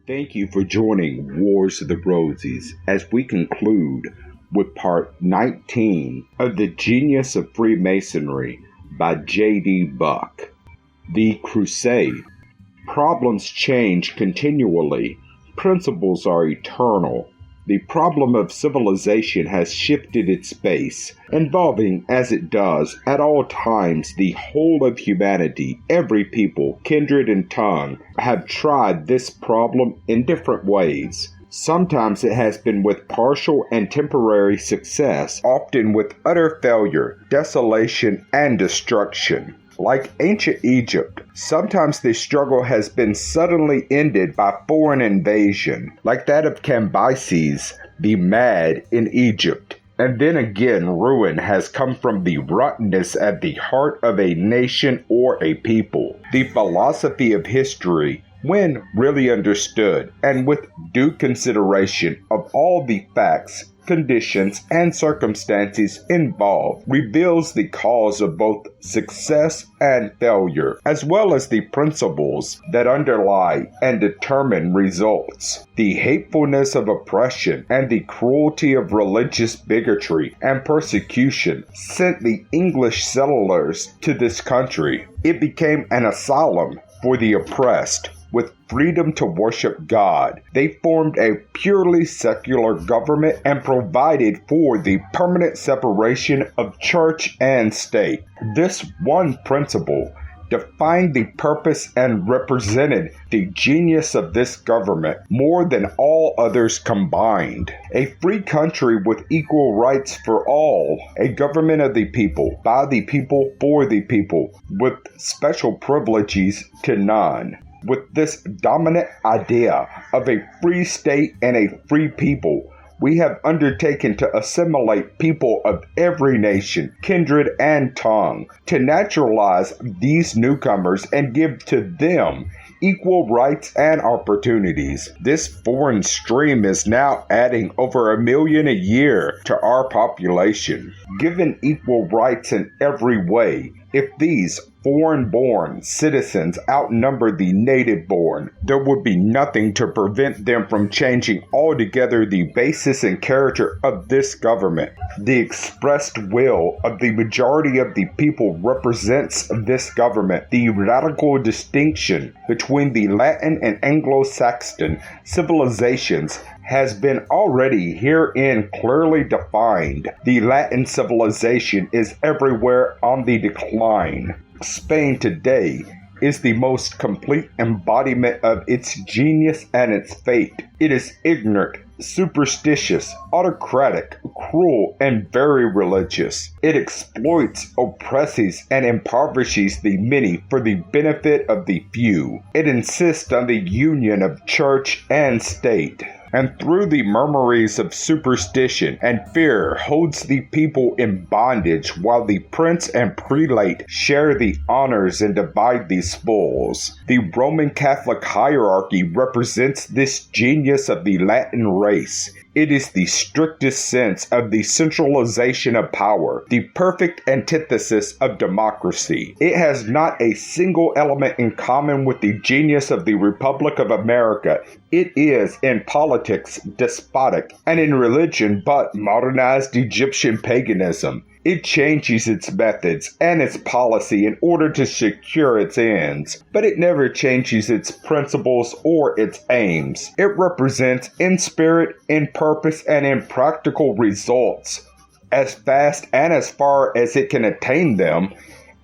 Thank you for joining Wars of the Rosies as we conclude with part 19 of The Genius of Freemasonry by J.D. Buck. The Crusade. Problems change continually. Principles are eternal. The problem of civilization has shifted its base, involving, as it does, at all times the whole of humanity. Every people, kindred, and tongue have tried this problem in different ways. Sometimes it has been with partial and temporary success, often with utter failure, desolation, and destruction. Like ancient Egypt, sometimes the struggle has been suddenly ended by foreign invasion, like that of Cambyses the Mad in Egypt. And then again, ruin has come from the rottenness at the heart of a nation or a people. The philosophy of history, when really understood and with due consideration of all the facts, conditions, and circumstances involved, reveals the cause of both success and failure, as well as the principles that underlie and determine results. The hatefulness of oppression and the cruelty of religious bigotry and persecution sent the English settlers to this country. It became an asylum for the oppressed. With freedom to worship God, they formed a purely secular government and provided for the permanent separation of church and state. This one principle defined the purpose and represented the genius of this government more than all others combined. A free country with equal rights for all, a government of the people, by the people, for the people, with special privileges to none. With this dominant idea of a free state and a free people, we have undertaken to assimilate people of every nation, kindred, and tongue, to naturalize these newcomers and give to them equal rights and opportunities. This foreign stream is now adding over 1 million a year to our population. Given equal rights in every way, if these foreign-born citizens outnumber the native-born, there would be nothing to prevent them from changing altogether the basis and character of this government. The expressed will of the majority of the people represents this government. The radical distinction between the Latin and Anglo-Saxon civilizations has been already herein clearly defined. The Latin civilization is everywhere on the decline. Spain today is the most complete embodiment of its genius and its fate. It is ignorant, superstitious, autocratic, cruel, and very religious. It exploits, oppresses, and impoverishes the many for the benefit of the few. It insists on the union of church and state, and through the murmuries of superstition and fear holds the people in bondage, while the prince and prelate share the honors and divide the spoils. The Roman Catholic hierarchy represents this genius of the Latin race. It is the strictest sense of the centralization of power, the perfect antithesis of democracy. It has not a single element in common with the genius of the Republic of America. It is, in politics, despotic, and in religion, but modernized Egyptian paganism. It changes its methods and its policy in order to secure its ends, but it never changes its principles or its aims. It represents in spirit, in purpose, and in practical results, as fast and as far as it can attain them,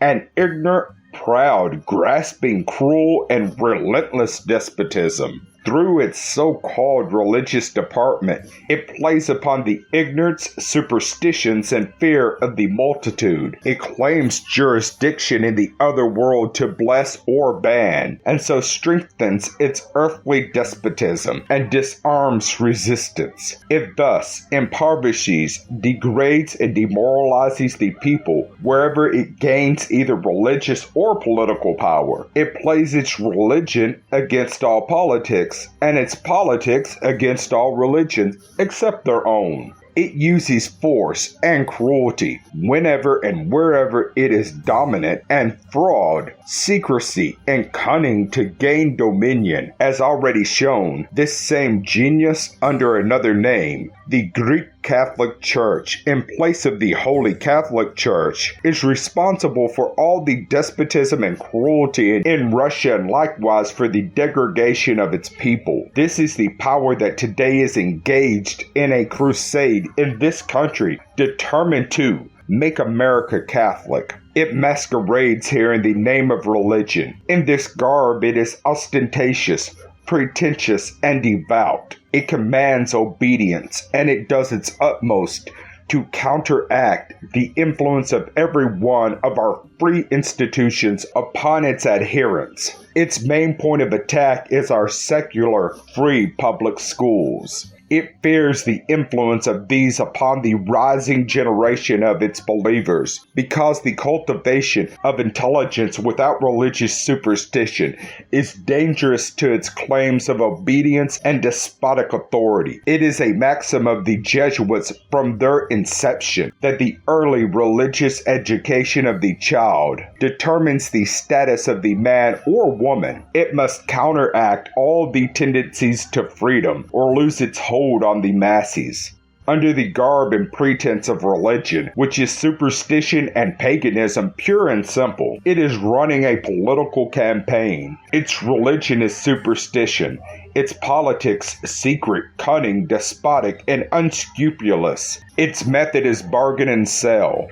an ignorant, proud, grasping, cruel, and relentless despotism. Through its so-called religious department, it plays upon the ignorance, superstitions, and fear of the multitude. It claims jurisdiction in the other world to bless or ban, and so strengthens its earthly despotism and disarms resistance. It thus impoverishes, degrades, and demoralizes the people wherever it gains either religious or political power. It plays its religion against all politics, and its politics against all religions except their own. It uses force and cruelty whenever and wherever it is dominant, and fraud, secrecy, and cunning to gain dominion. As already shown, this same genius, under another name, the Greek Catholic Church, in place of the Holy Catholic Church, is responsible for all the despotism and cruelty in Russia, and likewise for the degradation of its people. This is the power that today is engaged in a crusade in this country, determined to make America Catholic. It masquerades here in the name of religion. In this garb, it is ostentatious, pretentious, and devout. It commands obedience, and it does its utmost to counteract the influence of every one of our free institutions upon its adherents. Its main point of attack is our secular, free public schools. It fears the influence of these upon the rising generation of its believers, because the cultivation of intelligence without religious superstition is dangerous to its claims of obedience and despotic authority. It is a maxim of the Jesuits from their inception that the early religious education of the child determines the status of the man or woman. It must counteract all the tendencies to freedom or lose its hold on the masses. Under the garb and pretense of religion, which is superstition and paganism pure and simple, it is running a political campaign. Its religion is superstition. Its politics secret, cunning, despotic, and unscrupulous. Its method is bargain and sell.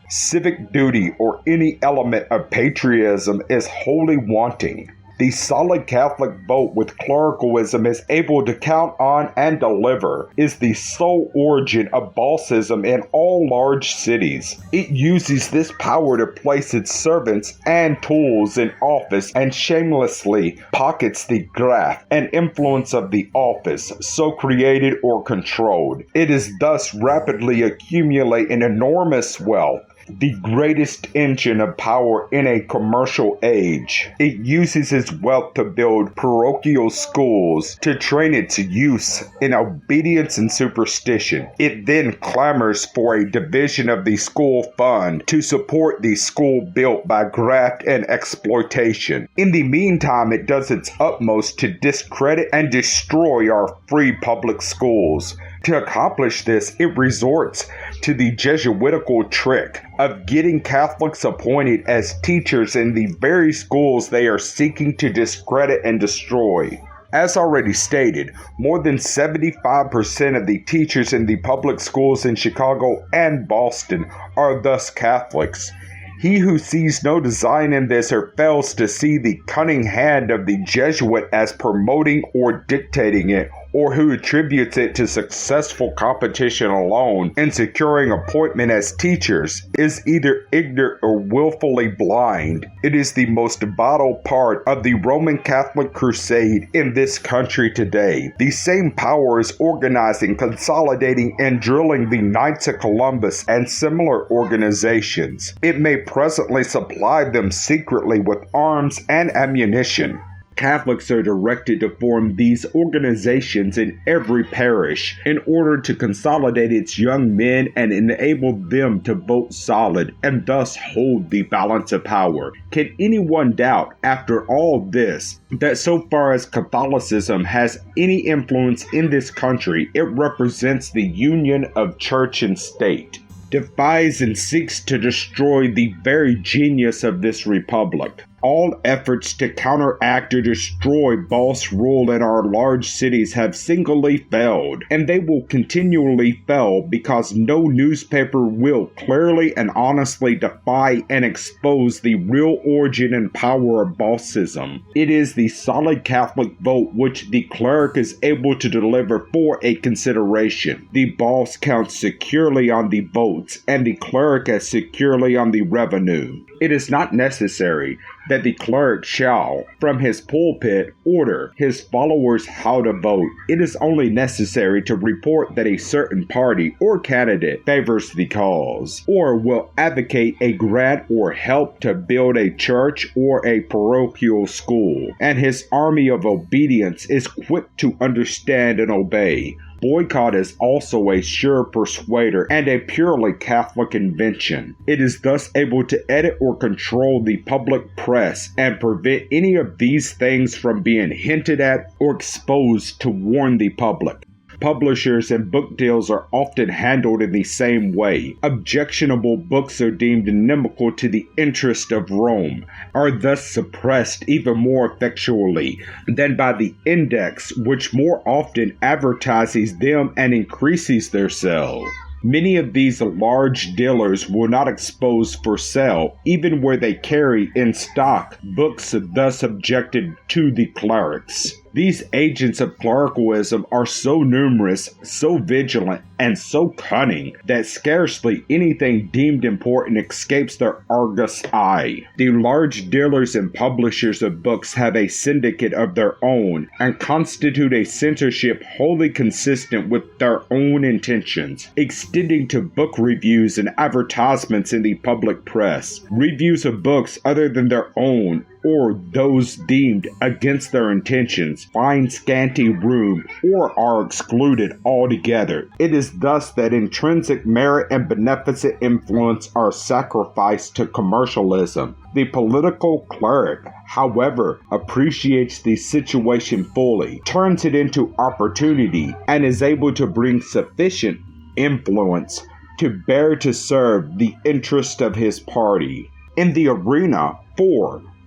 Civic duty or any element of patriotism is wholly wanting. The solid Catholic vote with clericalism is able to count on and deliver is the sole origin of bossism in all large cities. It uses this power to place its servants and tools in office and shamelessly pockets the graft and influence of the office so created or controlled. It is thus rapidly accumulating enormous wealth, the greatest engine of power in a commercial age. It uses its wealth to build parochial schools to train its use in obedience and superstition. It then clamors for a division of the school fund to support the school built by graft and exploitation. In the meantime, it does its utmost to discredit and destroy our free public schools. To accomplish this, it resorts to the Jesuitical trick of getting Catholics appointed as teachers in the very schools they are seeking to discredit and destroy. As already stated, more than 75% of the teachers in the public schools in Chicago and Boston are thus Catholics. He who sees no design in this or fails to see the cunning hand of the Jesuit as promoting or dictating it, or who attributes it to successful competition alone in securing appointment as teachers, is either ignorant or willfully blind. It is the most vital part of the Roman Catholic crusade in this country today. The same power is organizing, consolidating, and drilling the Knights of Columbus and similar organizations. It may presently supply them secretly with arms and ammunition. Catholics are directed to form these organizations in every parish in order to consolidate its young men and enable them to vote solid and thus hold the balance of power. Can anyone doubt, after all this, that so far as Catholicism has any influence in this country, it represents the union of church and state, defies and seeks to destroy the very genius of this republic? All efforts to counteract or destroy boss rule in our large cities have singly failed, and they will continually fail because no newspaper will clearly and honestly defy and expose the real origin and power of bossism. It is the solid Catholic vote which the cleric is able to deliver for a consideration. The boss counts securely on the votes, and the cleric as securely on the revenue. It is not necessary that the cleric shall, from his pulpit, order his followers how to vote. It is only necessary to report that a certain party or candidate favors the cause, or will advocate a grant or help to build a church or a parochial school, and his army of obedience is quick to understand and obey. Boycott is also a sure persuader and a purely Catholic invention. It is thus able to edit or control the public press and prevent any of these things from being hinted at or exposed to warn the public. Publishers and book deals are often handled in the same way. Objectionable books are deemed inimical to the interest of Rome, are thus suppressed even more effectually than by the index, which more often advertises them and increases their sale. Many of these large dealers will not expose for sale, even where they carry in stock books thus objected to the clerics. These agents of clericalism are so numerous, so vigilant, and so cunning that scarcely anything deemed important escapes their Argus eye. The large dealers and publishers of books have a syndicate of their own and constitute a censorship wholly consistent with their own intentions, extending to book reviews and advertisements in the public press. Reviews of books other than their own or those deemed against their intentions find scanty room or are excluded altogether. It is thus that intrinsic merit and beneficent influence are sacrificed to commercialism. The political cleric, however, appreciates the situation fully, turns it into opportunity, and is able to bring sufficient influence to bear to serve the interest of his party. In the arena,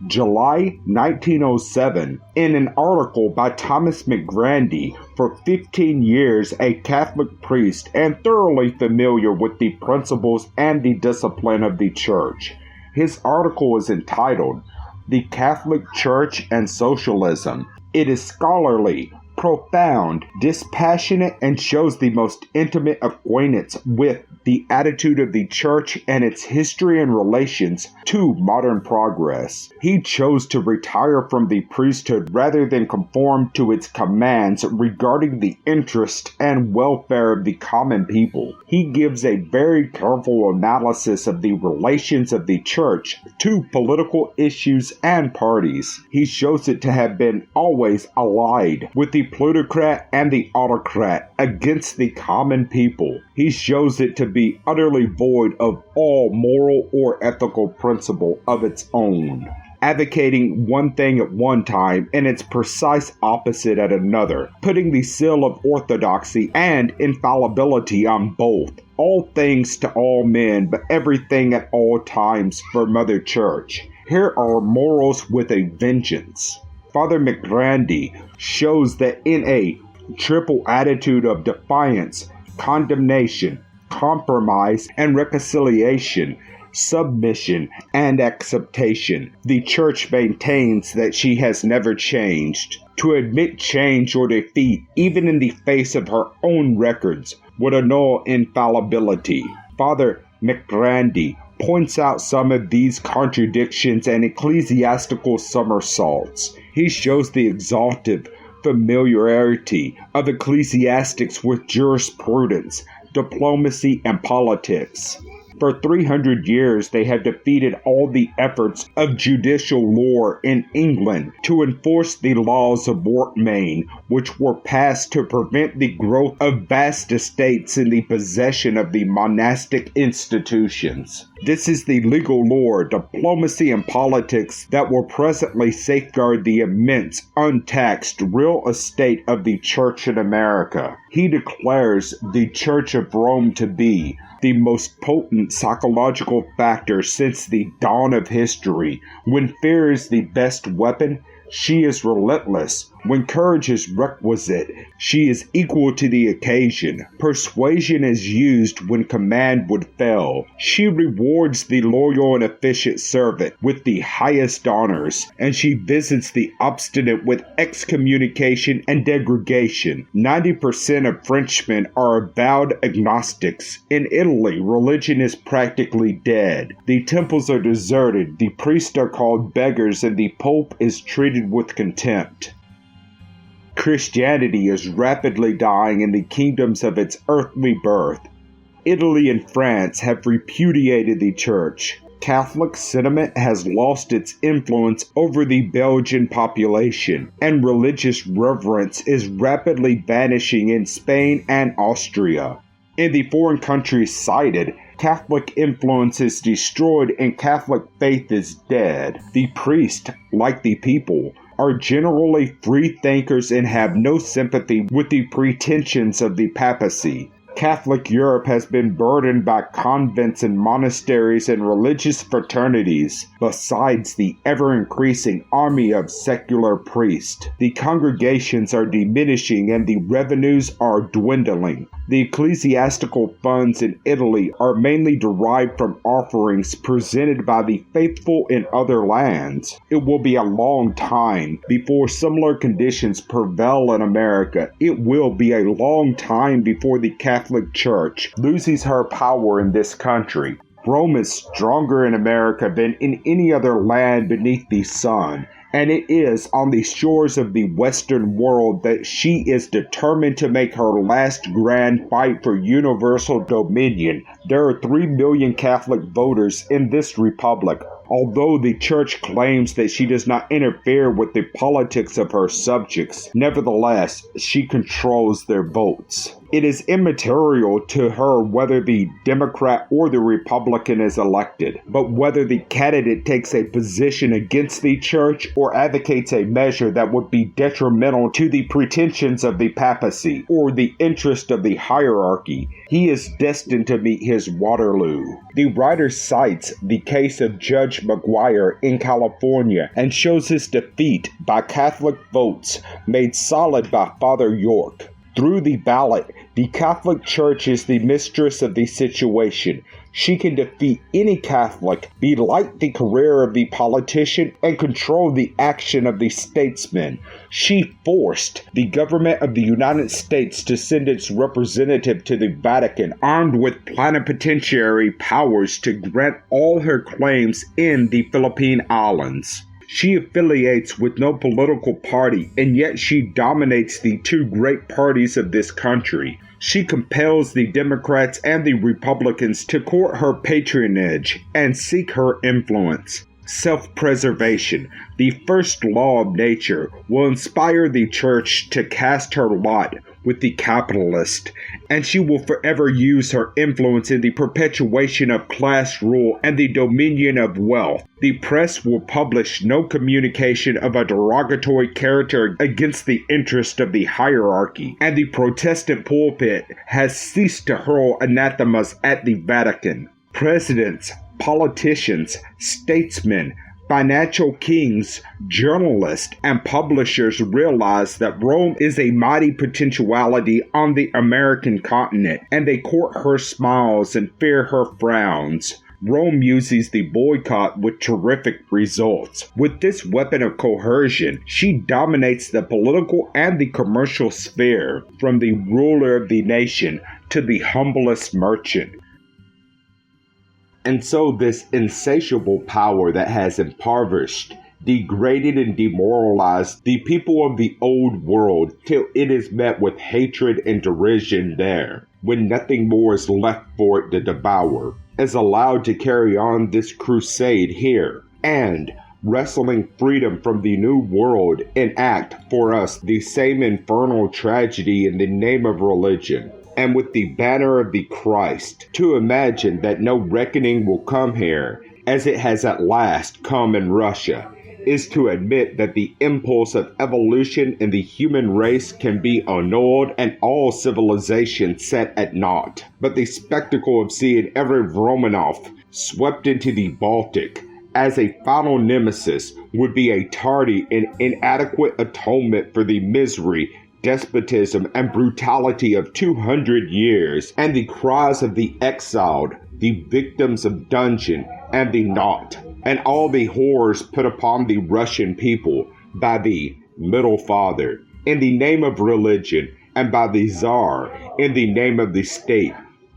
July 1907, in an article by Thomas McGrady, for 15 years a Catholic priest and thoroughly familiar with the principles and the discipline of the Church. His article is entitled, "The Catholic Church and Socialism." It is scholarly, profound, dispassionate, and shows the most intimate acquaintance with the attitude of the Church and its history and relations to modern progress. He chose to retire from the priesthood rather than conform to its commands regarding the interest and welfare of the common people. He gives a very careful analysis of the relations of the Church to political issues and parties. He shows it to have been always allied with the plutocrat and the autocrat against the common people. He shows it to be utterly void of all moral or ethical principle of its own, advocating one thing at one time and its precise opposite at another, putting the seal of orthodoxy and infallibility on both. All things to all men, but everything at all times for Mother Church. Here are morals with a vengeance. Father McGrady shows that in a triple attitude of defiance, condemnation, compromise, and reconciliation, submission, and acceptation, the Church maintains that she has never changed. To admit change or defeat, even in the face of her own records, would annul infallibility. Father McGrady points out some of these contradictions and ecclesiastical somersaults. He shows the exalted familiarity of ecclesiastics with jurisprudence, diplomacy, and politics. For 300 years, they have defeated all the efforts of judicial law in England to enforce the laws of Mortmain, which were passed to prevent the growth of vast estates in the possession of the monastic institutions. This is the legal law, diplomacy, and politics that will presently safeguard the immense, untaxed real estate of the Church in America. He declares the Church of Rome to be the most potent psychological factor since the dawn of history. When fear is the best weapon, she is relentless. When courage is requisite, she is equal to the occasion. Persuasion is used when command would fail. She rewards the loyal and efficient servant with the highest honors, and she visits the obstinate with excommunication and degradation. 90% of Frenchmen are avowed agnostics. In Italy, religion is practically dead. The temples are deserted, the priests are called beggars, and the Pope is treated with contempt. Christianity is rapidly dying in the kingdoms of its earthly birth. Italy and France have repudiated the Church. Catholic sentiment has lost its influence over the Belgian population, and religious reverence is rapidly vanishing in Spain and Austria. In the foreign countries cited, Catholic influence is destroyed and Catholic faith is dead. The priest, like the people, are generally free thinkers and have no sympathy with the pretensions of the papacy. Catholic Europe has been burdened by convents and monasteries and religious fraternities, besides the ever-increasing army of secular priests. The congregations are diminishing and the revenues are dwindling. The ecclesiastical funds in Italy are mainly derived from offerings presented by the faithful in other lands. It will be a long time before similar conditions prevail in America. It will be a long time before the Catholic Church loses her power in this country. Rome is stronger in America than in any other land beneath the sun, and it is on the shores of the Western world that she is determined to make her last grand fight for universal dominion. There are 3 million Catholic voters in this republic. Although the Church claims that she does not interfere with the politics of her subjects, nevertheless, she controls their votes. It is immaterial to her whether the Democrat or the Republican is elected, but whether the candidate takes a position against the Church or advocates a measure that would be detrimental to the pretensions of the papacy or the interest of the hierarchy. He is destined to meet his Waterloo. The writer cites the case of Judge McGuire in California and shows his defeat by Catholic votes made solid by Father York. Through the ballot, the Catholic Church is the mistress of the situation. She can defeat any Catholic, blight the career of the politician, and control the action of the statesman. She forced the government of the United States to send its representative to the Vatican, armed with plenipotentiary powers to grant all her claims in the Philippine Islands. She affiliates with no political party, and yet she dominates the two great parties of this country. She compels the Democrats and the Republicans to court her patronage and seek her influence. Self-preservation, the first law of nature, will inspire the Church to cast her lot with the capitalist, and she will forever use her influence in the perpetuation of class rule and the dominion of wealth. The press will publish no communication of a derogatory character against the interest of the hierarchy, and the Protestant pulpit has ceased to hurl anathemas at the Vatican. Presidents, politicians, statesmen, financial kings, journalists, and publishers realize that Rome is a mighty potentiality on the American continent, and they court her smiles and fear her frowns. Rome uses the boycott with terrific results. With this weapon of coercion, she dominates the political and the commercial sphere, from the ruler of the nation to the humblest merchant. And so this insatiable power that has impoverished, degraded, and demoralized the people of the old world till it is met with hatred and derision there, when nothing more is left for it to devour, is allowed to carry on this crusade here, and, wresting freedom from the new world, enact for us the same infernal tragedy in the name of religion, and with the banner of the Christ. To imagine that no reckoning will come here, as it has at last come in Russia, is to admit that the impulse of evolution in the human race can be annulled and all civilization set at naught. But the spectacle of seeing every Romanov swept into the Baltic as a final nemesis would be a tardy and inadequate atonement for the misery, despotism, and brutality of 200 years, and the cries of the exiled, the victims of dungeon and the naught, and all the horrors put upon the Russian people by the Little Father in the name of religion, and by the Tsar in the name of the state.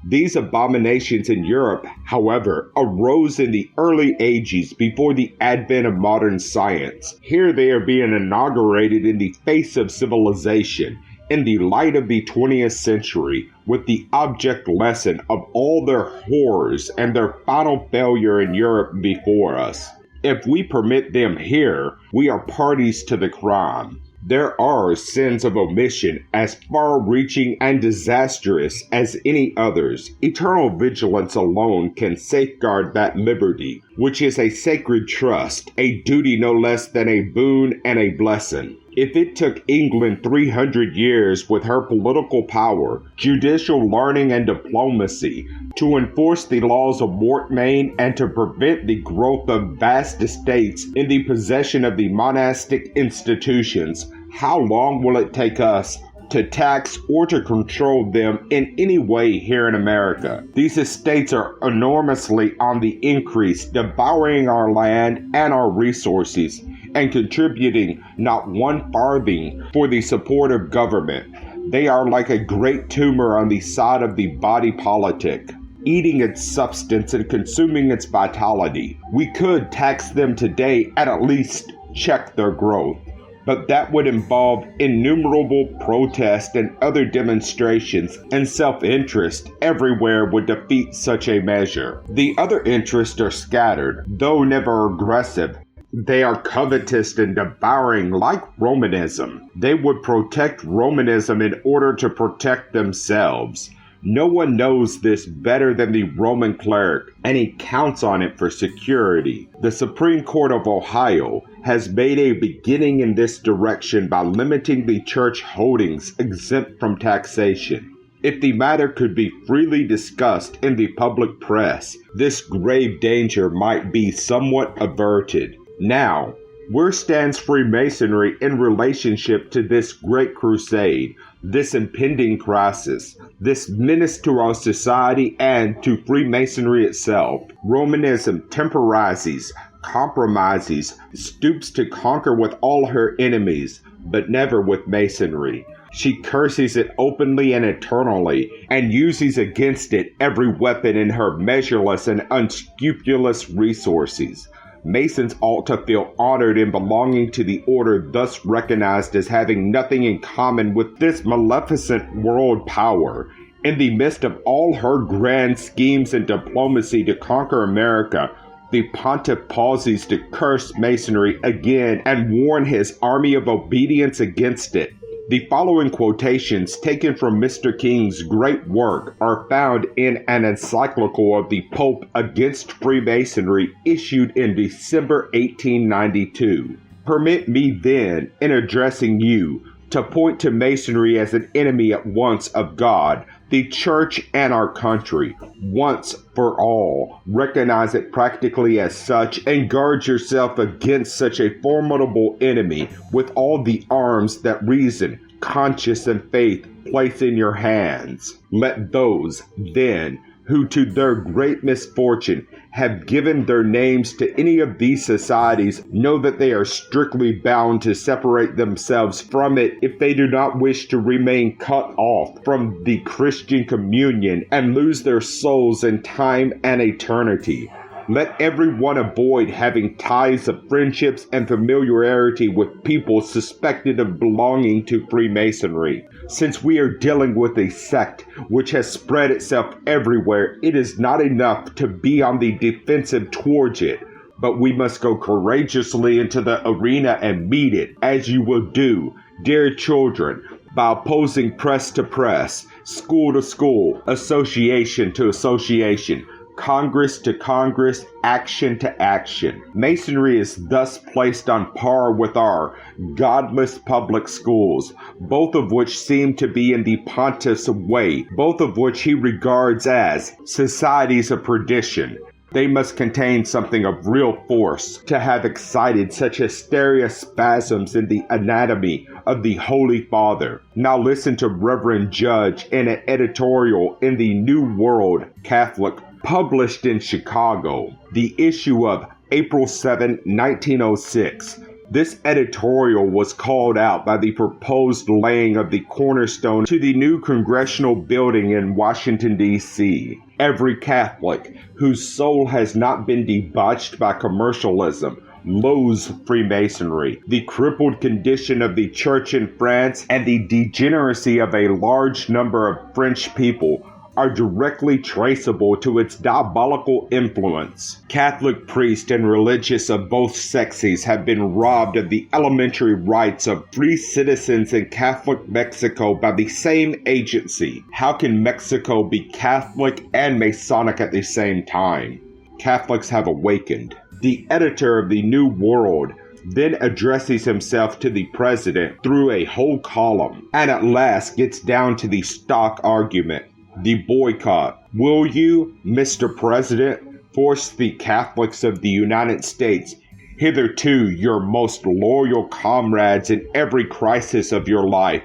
These abominations in Europe, however, arose in the early ages before the advent of modern science. Here they are being inaugurated in the face of civilization, in the light of the 20th century, with the object lesson of all their horrors and their final failure in Europe before us. If we permit them here, we are parties to the crime. There are sins of omission as far-reaching and disastrous as any others. Eternal vigilance alone can safeguard that liberty, which is a sacred trust, a duty no less than a boon and a blessing. If it took England 300 years with her political power, judicial learning and diplomacy to enforce the laws of Mortmain and to prevent the growth of vast estates in the possession of the monastic institutions, how long will it take us to tax or to control them in any way here in America? These estates are enormously on the increase, devouring our land and our resources, and contributing not one farthing for the support of government. They are like a great tumor on the side of the body politic, eating its substance and consuming its vitality. We could tax them today and at least check their growth, but that would involve innumerable protests and other demonstrations, and self-interest everywhere would defeat such a measure. The other interests are scattered, though never aggressive. They are covetous and devouring like Romanism. They would protect Romanism in order to protect themselves. No one knows this better than the Roman cleric, and he counts on it for security. The Supreme Court of Ohio has made a beginning in this direction by limiting the church holdings exempt from taxation. If the matter could be freely discussed in the public press, this grave danger might be somewhat averted. Now, where stands Freemasonry in relationship to this great crusade, this impending crisis, this menace to our society and to Freemasonry itself? Romanism temporizes, compromises, stoops to conquer with all her enemies, but never with Masonry. She curses it openly and eternally, and uses against it every weapon in her measureless and unscrupulous resources. Masons ought to feel honored in belonging to the order thus recognized as having nothing in common with this maleficent world power. In the midst of all her grand schemes and diplomacy to conquer America, the pontiff pauses to curse Masonry again and warn his army of obedience against it. The following quotations, taken from Mr. King's great work, are found in an encyclical of the Pope against Freemasonry issued in December 1892. Permit me then, in addressing you, to point to Masonry as an enemy at once of God, the Church, and our country. Once for all, recognize it practically as such, and guard yourself against such a formidable enemy with all the arms that reason, conscience, and faith place in your hands. Let those, then, who to their great misfortune have given their names to any of these societies know that they are strictly bound to separate themselves from it if they do not wish to remain cut off from the Christian communion and lose their souls in time and eternity. Let everyone avoid having ties of friendships and familiarity with people suspected of belonging to Freemasonry. Since we are dealing with a sect which has spread itself everywhere, it is not enough to be on the defensive towards it, but we must go courageously into the arena and meet it, as you will do, dear children, by opposing press to press, school to school, association to association, Congress to Congress, action to action. Masonry is thus placed on par with our godless public schools, both of which seem to be in the pontiff's way, both of which he regards as societies of perdition. They must contain something of real force to have excited such hysteria spasms in the anatomy of the Holy Father. Now listen to Reverend Judge in an editorial in the New World Catholic published in Chicago, the issue of April 7, 1906. This editorial was called out by the proposed laying of the cornerstone to the new congressional building in Washington, D.C. Every Catholic whose soul has not been debauched by commercialism loathes Freemasonry. The crippled condition of the church in France and the degeneracy of a large number of French people are directly traceable to its diabolical influence. Catholic priests and religious of both sexes have been robbed of the elementary rights of free citizens in Catholic Mexico by the same agency. How can Mexico be Catholic and Masonic at the same time? Catholics have awakened. The editor of the New World then addresses himself to the president through a whole column, and at last gets down to the stock argument. The boycott. Will you, Mr. President, force the Catholics of the United States, hitherto your most loyal comrades in every crisis of your life,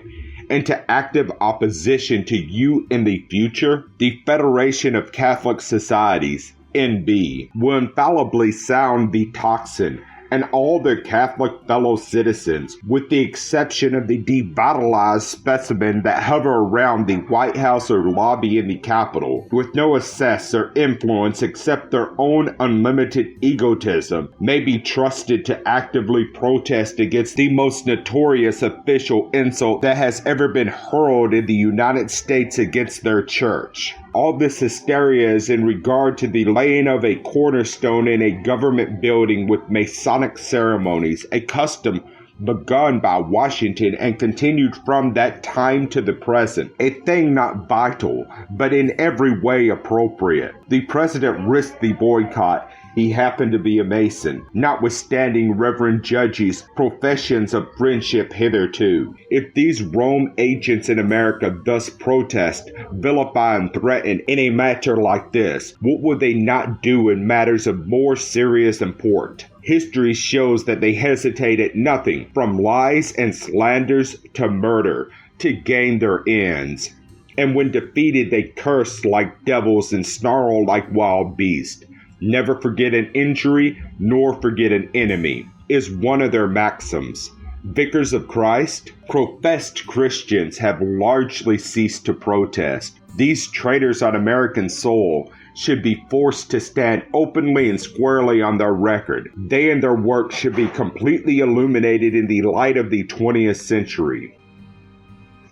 into active opposition to you in the future? The Federation of Catholic Societies, NB, will infallibly sound the tocsin, and all their Catholic fellow citizens, with the exception of the devitalized specimen that hover around the White House or lobby in the Capitol, with no access or influence except their own unlimited egotism, may be trusted to actively protest against the most notorious official insult that has ever been hurled in the United States against their church. All this hysteria is in regard to the laying of a cornerstone in a government building with Masonic ceremonies, a custom begun by Washington and continued from that time to the present, a thing not vital, but in every way appropriate. The president risked the boycott. He happened to be a Mason, notwithstanding Reverend Judge's professions of friendship hitherto. If these Rome agents in America thus protest, vilify, and threaten in a matter like this, what would they not do in matters of more serious import? History shows that they hesitate at nothing, from lies and slanders to murder, to gain their ends. And when defeated, they curse like devils and snarl like wild beasts. Never forget an injury, nor forget an enemy, is one of their maxims. Vicars of Christ, professed Christians have largely ceased to protest. These traitors on American soil should be forced to stand openly and squarely on their record. They and their work should be completely illuminated in the light of the 20th century.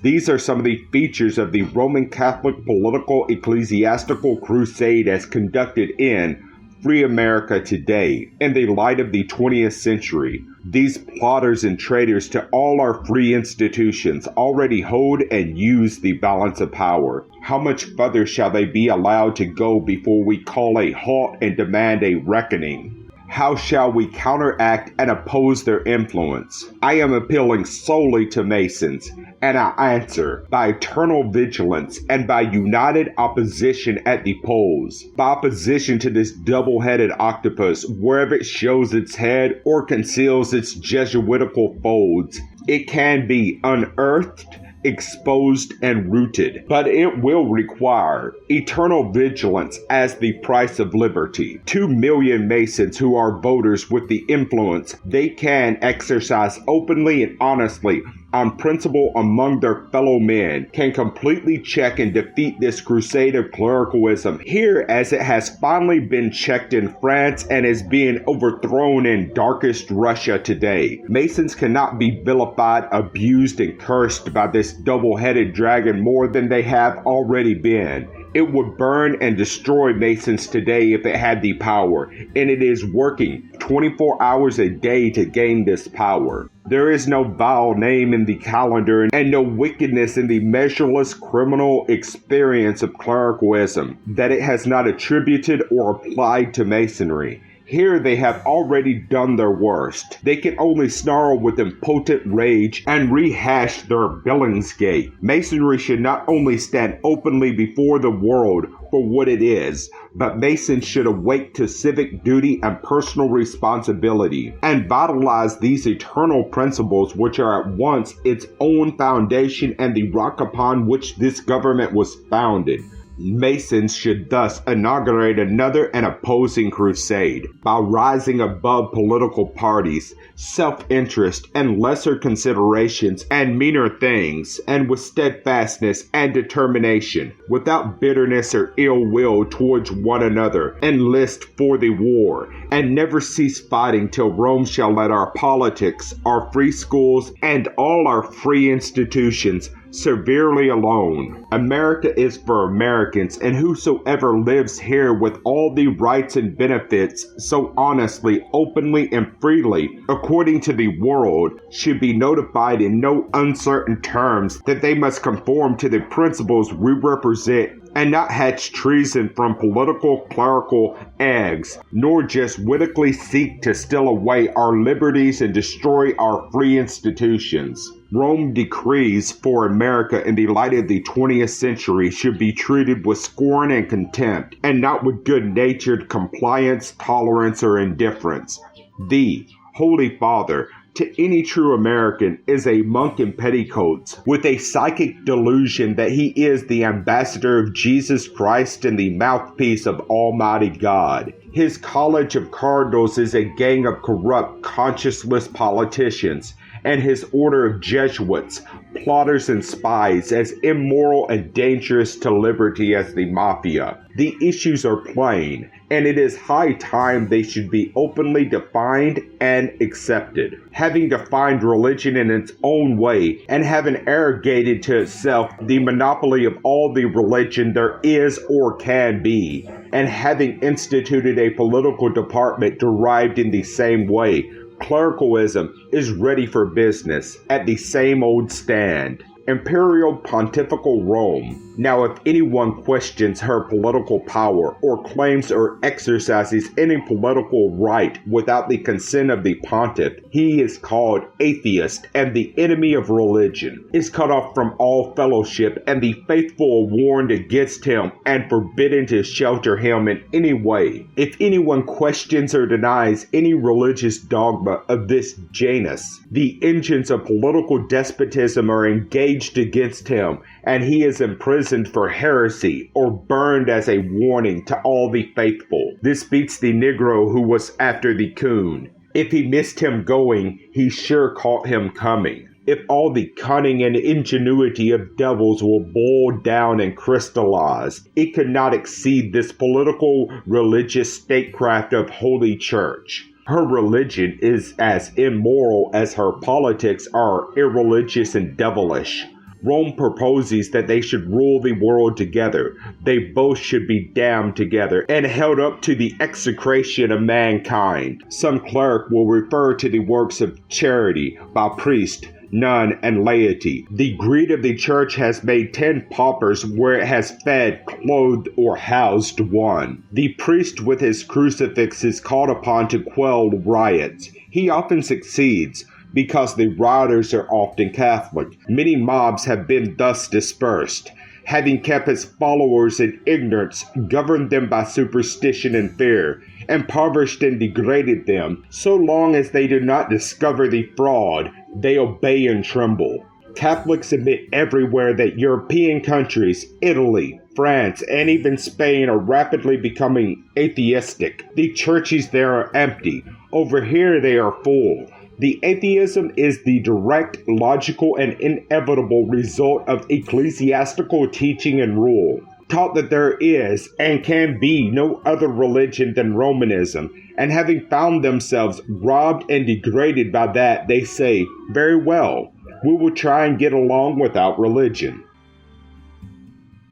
These are some of the features of the Roman Catholic political ecclesiastical crusade as conducted in Free America today, in the light of the 20th century. These plotters and traitors to all our free institutions already hold and use the balance of power. How much further shall they be allowed to go before we call a halt and demand a reckoning? How shall we counteract and oppose their influence? I am appealing solely to Masons, and I answer by eternal vigilance and by united opposition at the polls, by opposition to this double-headed octopus wherever it shows its head or conceals its Jesuitical folds. It can be unearthed, exposed, and rooted, but it will require eternal vigilance as the price of liberty. 2 million Masons who are voters with the influence they can exercise openly and honestly on principle among their fellow men can completely check and defeat this crusade of clericalism here as it has finally been checked in France and is being overthrown in darkest Russia today. Masons cannot be vilified, abused, and cursed by this double-headed dragon more than they have already been. It would burn and destroy Masons today if it had the power, and it is working 24 hours a day to gain this power. There is no vile name in the calendar and no wickedness in the measureless criminal experience of clericalism that it has not attributed or applied to Masonry. Here they have already done their worst. They can only snarl with impotent rage and rehash their Billingsgate. Masonry should not only stand openly before the world for what it is, but Masons should awake to civic duty and personal responsibility and vitalize these eternal principles which are at once its own foundation and the rock upon which this government was founded. Masons should thus inaugurate another and opposing crusade by rising above political parties, self-interest, and lesser considerations and meaner things, and with steadfastness and determination, without bitterness or ill will towards one another, enlist for the war, and never cease fighting till Rome shall let our politics, our free schools, and all our free institutions severely alone. America is for Americans, and whosoever lives here with all the rights and benefits so honestly, openly, and freely, according to the world, should be notified in no uncertain terms that they must conform to the principles we represent and not hatch treason from political clerical eggs, nor just wittily seek to steal away our liberties and destroy our free institutions. Rome decrees for America in the light of the 20th century should be treated with scorn and contempt, and not with good-natured compliance, tolerance, or indifference. The Holy Father, to any true American, is a monk in petticoats, with a psychic delusion that he is the ambassador of Jesus Christ and the mouthpiece of Almighty God. His college of cardinals is a gang of corrupt, conscienceless politicians, and his order of Jesuits, plotters and spies, as immoral and dangerous to liberty as the mafia. The issues are plain, and it is high time they should be openly defined and accepted. Having defined religion in its own way, and having arrogated to itself the monopoly of all the religion there is or can be, and having instituted a political department derived in the same way, clericalism is ready for business at the same old stand. Imperial Pontifical Rome. Now, if anyone questions her political power or claims or exercises any political right without the consent of the pontiff, he is called atheist and the enemy of religion, is cut off from all fellowship, and the faithful are warned against him and forbidden to shelter him in any way. If anyone questions or denies any religious dogma of this genus, the engines of political despotism are engaged against him, and he is imprisoned for heresy or burned as a warning to all the faithful. This beats the Negro who was after the coon. If he missed him going, he sure caught him coming. If all the cunning and ingenuity of devils will boil down and crystallize, it could not exceed this political religious statecraft of Holy Church. Her religion is as immoral as her politics are irreligious and devilish. Rome proposes that they should rule the world together. They both should be damned together and held up to the execration of mankind. Some cleric will refer to the works of charity by priest, nun, and laity. The greed of the church has made 10 paupers where it has fed, clothed, or housed one. The priest with his crucifix is called upon to quell riots. He often succeeds, because the rioters are often Catholic. Many mobs have been thus dispersed, having kept his followers in ignorance, governed them by superstition and fear, impoverished and degraded them. So long as they do not discover the fraud, they obey and tremble. Catholics admit everywhere that European countries, Italy, France, and even Spain are rapidly becoming atheistic. The churches there are empty. Over here they are full. The atheism is the direct, logical, and inevitable result of ecclesiastical teaching and rule, taught that there is and can be no other religion than Romanism, and having found themselves robbed and degraded by that, they say, very well, we will try and get along without religion.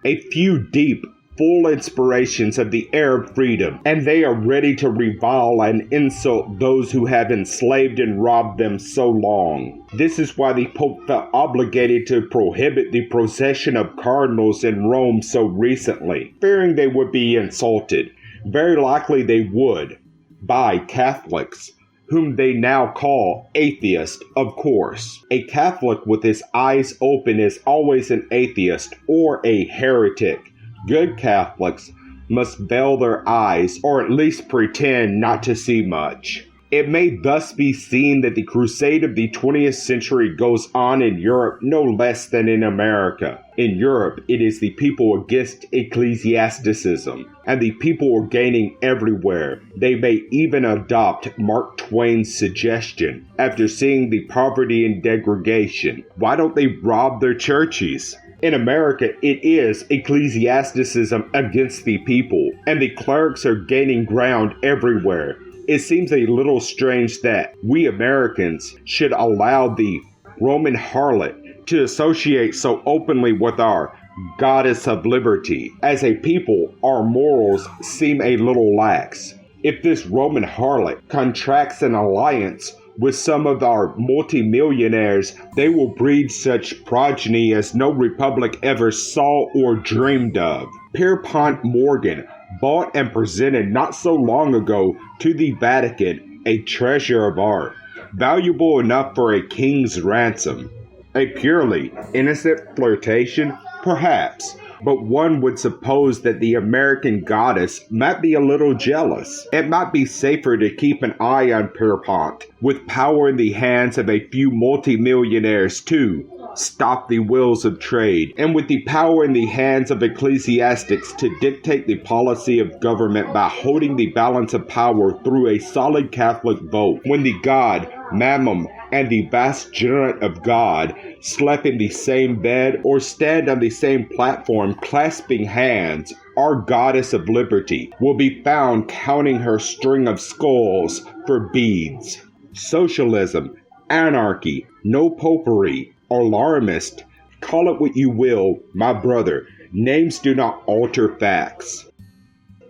A few deep, full inspirations of the Arab freedom, and they are ready to revile and insult those who have enslaved and robbed them so long. This is why the Pope felt obligated to prohibit the procession of cardinals in Rome so recently, fearing they would be insulted. Very likely they would, by Catholics, whom they now call atheist, of course. A Catholic with his eyes open is always an atheist or a heretic. Good Catholics must veil their eyes, or at least pretend not to see much. It may thus be seen that the crusade of the 20th century goes on in Europe no less than in America. In Europe, it is the people against ecclesiasticism, and the people are gaining everywhere. They may even adopt Mark Twain's suggestion after seeing the poverty and degradation. Why don't they rob their churches? In America, it is ecclesiasticism against the people, and the clerics are gaining ground everywhere. It seems a little strange that we Americans should allow the Roman harlot to associate so openly with our goddess of liberty. As a people, our morals seem a little lax. If this Roman harlot contracts an alliance with some of our multimillionaires, they will breed such progeny as no republic ever saw or dreamed of. Pierpont Morgan bought and presented not so long ago to the Vatican a treasure of art, valuable enough for a king's ransom. A purely innocent flirtation? Perhaps. But one would suppose that the American goddess might be a little jealous. It might be safer to keep an eye on Pierpont, with power in the hands of a few multimillionaires to stop the wheels of trade, and with the power in the hands of ecclesiastics to dictate the policy of government by holding the balance of power through a solid Catholic vote. When the god, Mammon, and the vicegerent of God slept in the same bed or stand on the same platform clasping hands, our goddess of liberty will be found counting her string of skulls for beads. Socialism, anarchy, no popery, alarmist, call it what you will, my brother, names do not alter facts.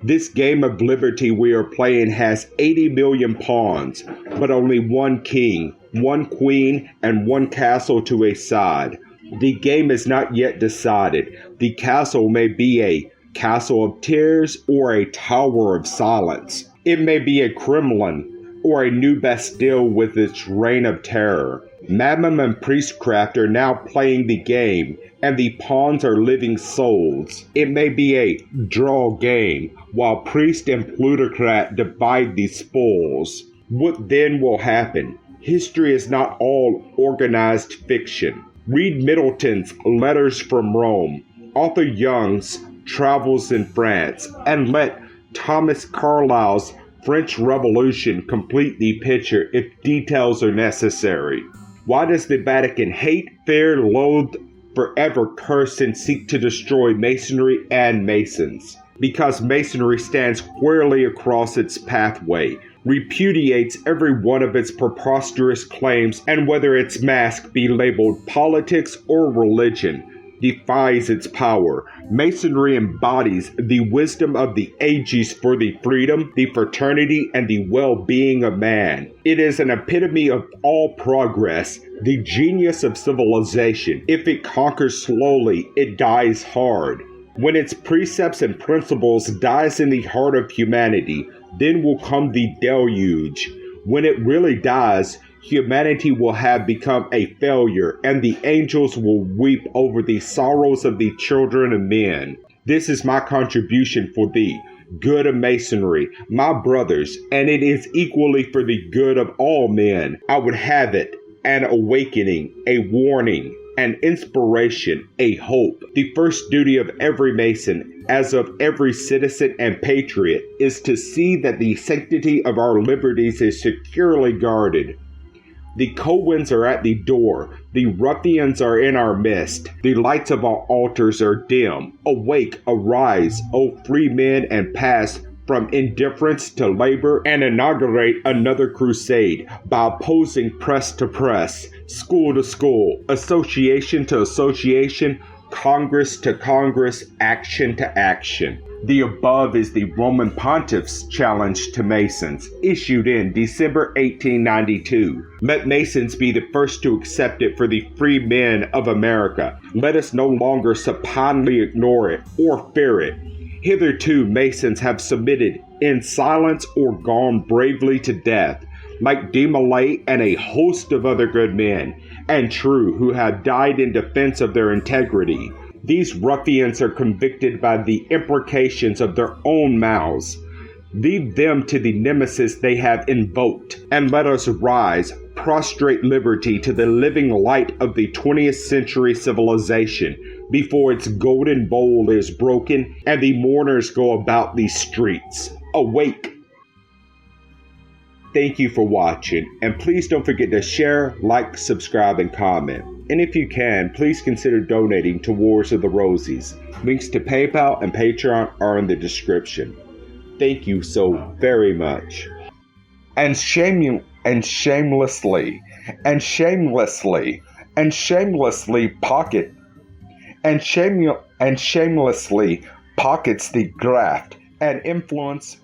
This game of liberty we are playing has 80 million pawns, but only one king, one queen, and one castle to a side. The game is not yet decided. The castle may be a castle of tears or a tower of silence. It may be a Kremlin or a new Bastille with its reign of terror. Mammon and priestcraft are now playing the game, and the pawns are living souls. It may be a draw game, while priest and plutocrat divide the spoils. What then will happen? History is not all organized fiction. Read Middleton's Letters from Rome, Arthur Young's Travels in France, and let Thomas Carlyle's French Revolution complete the picture if details are necessary. Why does the Vatican hate, fear, loathe, forever curse, and seek to destroy Masonry and Masons? Because Masonry stands squarely across its pathway, repudiates every one of its preposterous claims, and whether its mask be labeled politics or religion, defies its power. Masonry embodies the wisdom of the ages for the freedom, the fraternity, and the well-being of man. It is an epitome of all progress, the genius of civilization. If it conquers slowly, it dies hard. When its precepts and principles dies in the heart of humanity, then will come the deluge. When it really dies, humanity will have become a failure, and the angels will weep over the sorrows of the children of men. This is my contribution for the good of Masonry, my brothers, and it is equally for the good of all men. I would have it an awakening, a warning, an inspiration, a hope. The first duty of every Mason, as of every citizen and patriot, is to see that the sanctity of our liberties is securely guarded. The Cowans are at the door. The Ruffians are in our midst. The lights of our altars are dim. Awake, arise, O free men, and pass from indifference to labor, and inaugurate another crusade by opposing press to press, school to school, association to association, Congress to Congress, action to action. The above is the Roman Pontiff's challenge to Masons, issued in December 1892. Let Masons be the first to accept it for the free men of America. Let us no longer supinely ignore it or fear it. Hitherto, Masons have submitted in silence or gone bravely to death, like De Molay and a host of other good men and true who have died in defense of their integrity. These ruffians are convicted by the imprecations of their own mouths. Leave them to the nemesis they have invoked, and let us rise, prostrate liberty to the living light of the 20th century civilization before its golden bowl is broken and the mourners go about these streets. Awake! Thank you for watching, and please don't forget to share, like, subscribe, and comment. And if you can, please consider donating to Wars of the Rosies. Links to PayPal and Patreon are in the description. Thank you so very much. And shamelessly pockets the graft and influence